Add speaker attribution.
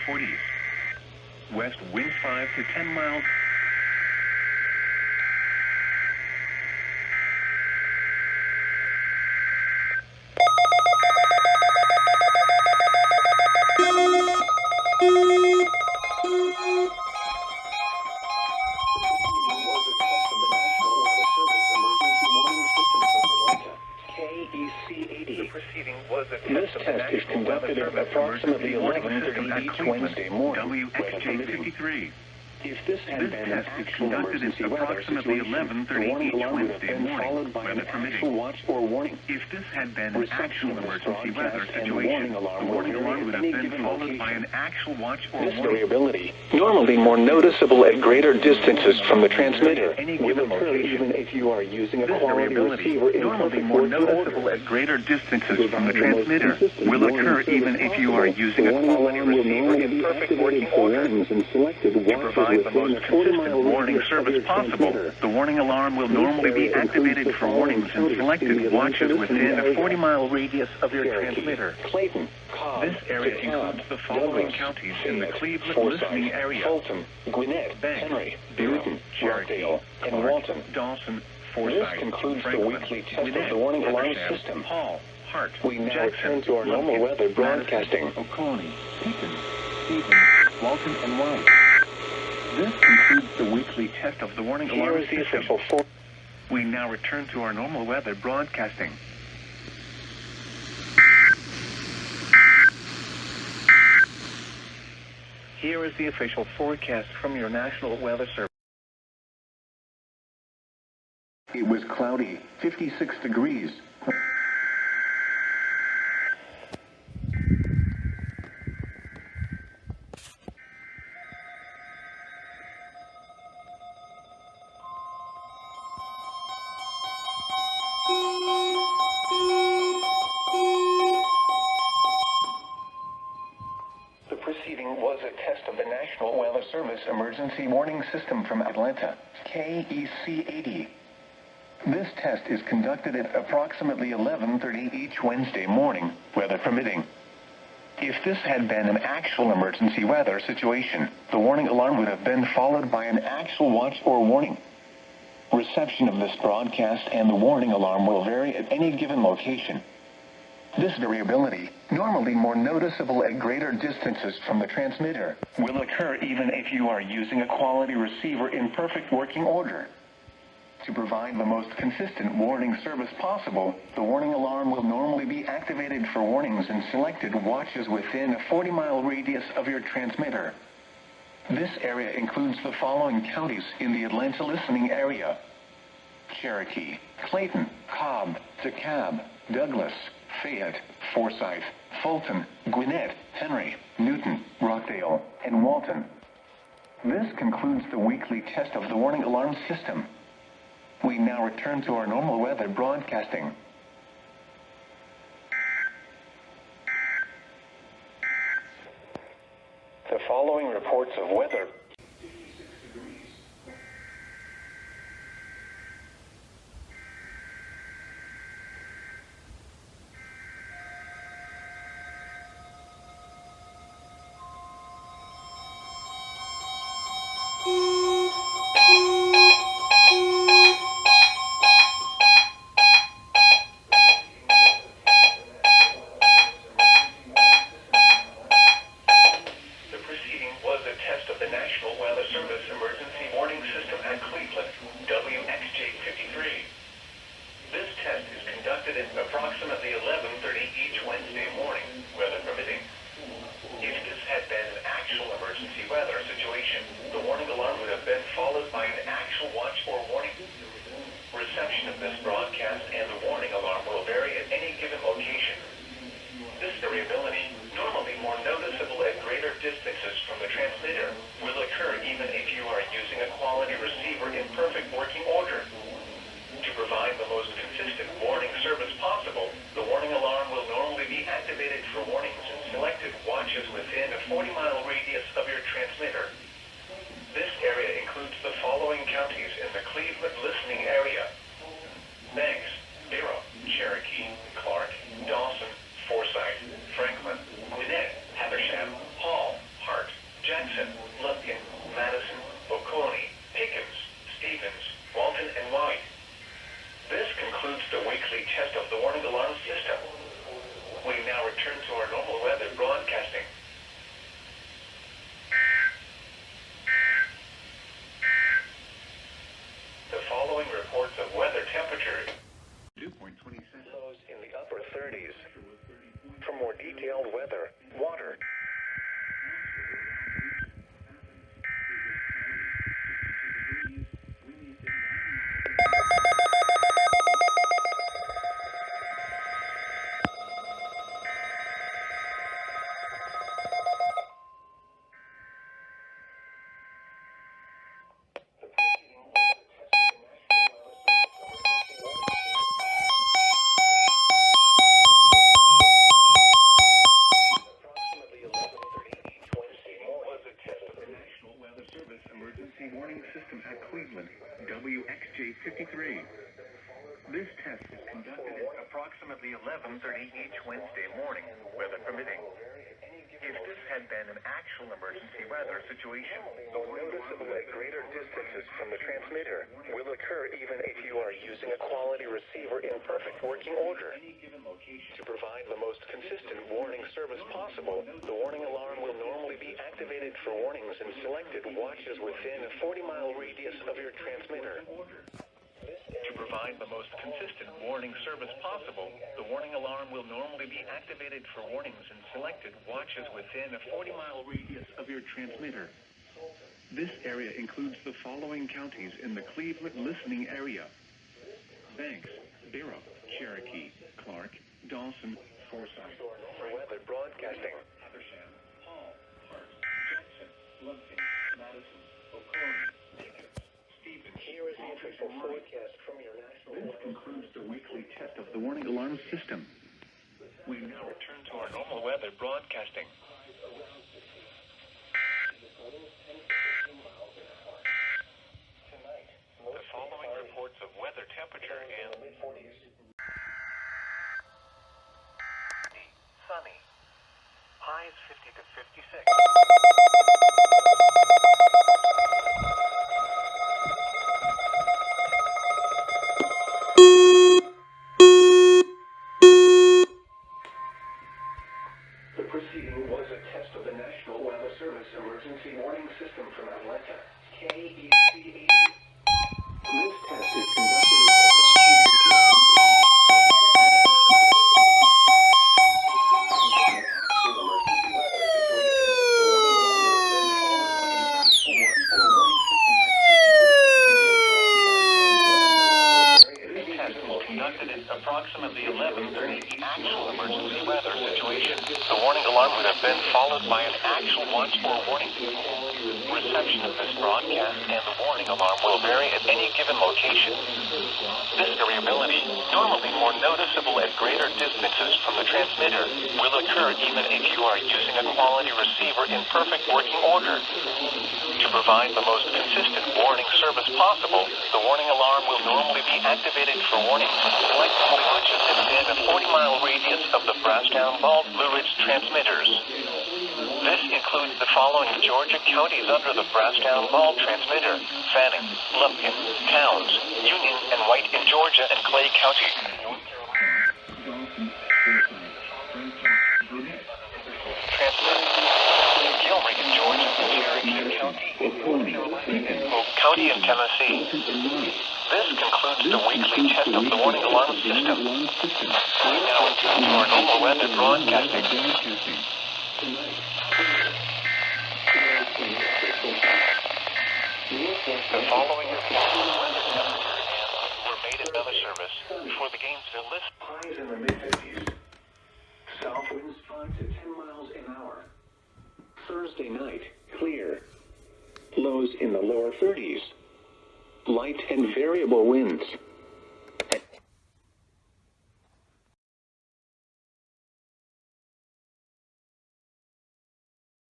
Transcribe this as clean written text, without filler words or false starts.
Speaker 1: 40 east. West winds 5 to 10 miles.
Speaker 2: This test is conducted at approximately 11:30 each Wednesday morning.
Speaker 1: WXJ53.
Speaker 2: If this had been an actual emergency weather situation, the warning alarm would have been followed by an actual watch or warning.
Speaker 1: If this had been an actual emergency weather situation, the warning alarm would have been followed by an actual watch or warning.
Speaker 2: This variability, normally more noticeable at greater distances from the transmitter, will occur even if you are using a quality receiver in perfect working order.
Speaker 1: At greater distances from the transmitter will occur even if you are using a quality receiver in perfect working order. To provide the most consistent warning service possible, the warning alarm will normally be activated for warnings in selected watches within a 40-mile radius of your transmitter. This area includes the following counties in the Cleveland listening area:
Speaker 2: Fulton, Gwinnett, Henry, Newton, Rockdale, and Walton.
Speaker 1: Dawson,
Speaker 2: This
Speaker 1: Forsyth,
Speaker 2: concludes the
Speaker 1: Franklin,
Speaker 2: weekly test
Speaker 1: Gwinnett,
Speaker 2: of the warning alarm
Speaker 1: Haversham,
Speaker 2: system.
Speaker 1: Hall, Hart,
Speaker 2: We now
Speaker 1: Jackson,
Speaker 2: return to our normal
Speaker 1: Lumpkin,
Speaker 2: weather broadcasting.
Speaker 1: Madison, Oconee, Pekin, Stevens, Walton, and White. This concludes the weekly test of the warning
Speaker 2: Here
Speaker 1: alarm
Speaker 2: is the
Speaker 1: system.
Speaker 2: official forecast.
Speaker 1: We now return to our normal weather broadcasting. Here is the official forecast from your National Weather Service. It was cloudy, 56 degrees. The preceding was a test of the National Weather Service Emergency Warning System from Atlanta, KEC80. This test is conducted at approximately 11:30 each Wednesday morning, weather permitting. If this had been an actual emergency weather situation, the warning alarm would have been followed by an actual watch or warning. Reception of this broadcast and the warning alarm will vary at any given location. This variability, normally more noticeable at greater distances from the transmitter, will occur even if you are using a quality receiver in perfect working order. To provide the most consistent warning service possible, the warning alarm will normally be activated for warnings in selected watches within a 40-mile radius of your transmitter. This area includes the following counties in the Atlanta listening area: Cherokee, Clayton, Cobb, DeKalb, Douglas, Fayette, Forsyth, Fulton, Gwinnett, Henry, Newton, Rockdale, and Walton. This concludes the weekly test of the warning alarm system. We now return to our normal weather broadcasting. The following reports of weather. Approximately 11:30 each Wednesday morning, weather permitting. If this had been an actual emergency weather situation, the warning alarm would have been followed by an actual watch or warning. Reception of this broadcast and the warning alarm will vary at any given location. This variability, normally more noticeable at greater distances from the transmitter, will occur even if you are using a quality receiver in perfect emergency warning system at Cleveland, WXJ53. This test is conducted at approximately 11:30 each Wednesday morning, weather permitting. If this had been an actual emergency weather situation,
Speaker 2: The noticeable at greater distances from the transmitter will occur even if you are using a quality receiver in perfect working order. To provide the most consistent warning service possible, the warning alarm will normally be activated for warnings in selected watches within a 40-mile radius of your transmitter.
Speaker 1: To provide the most consistent warning service possible, the warning alarm will normally be activated for warnings in selected watches within a 40-mile radius of your transmitter. This area includes the following counties in the Cleveland listening area: Banks, Barrow, Cherokee, Clark, Dawson, Forsyth.
Speaker 2: For weather broadcasting.
Speaker 1: Habersham, Hall, Park, Jackson, Lumpkin, Madison, Oconee, Pickens, Stevens.
Speaker 2: Here is the official forecast from your national.
Speaker 1: This concludes the weekly test of the warning alarm system. We now return to our normal weather broadcasting. The following reports of weather temperature in sunny. Highs 50 to 56. The proceeding was a test of the National Weather Service Emergency Warning System from Atlanta, KEC80. This test is conducted at approximately 11:30 actual emergency weather situation. The warning alarm would have been followed by an actual watch or warning. Reception of this broadcast and the warning alarm will vary at any given location. This variability, normally more noticeable at greater distances from the transmitter, will occur even if you are using a quality receiver in perfect working order. To provide the most consistent warning service possible, the warning alarm will normally be activated for warnings from select watches within a 40-mile radius of the Brasstown Bald Blue Ridge transmitters. This includes the following Georgia counties under the Brasstown Bald transmitter: Fanning, Lumpkin, Towns, Union, and White in Georgia, and Clay County. Gilmer in Georgia, Cherokee County, and Polk County in Tennessee. This concludes the weekly test of the warning alarm system. We now return to our normal weather broadcasting. The following reports of weather temperature were made in weather service for the Gainesville list. Highs in the mid-50s. South winds 5 to 10 miles an hour. Thursday night, clear. Lows in the lower 30s. Light and variable winds.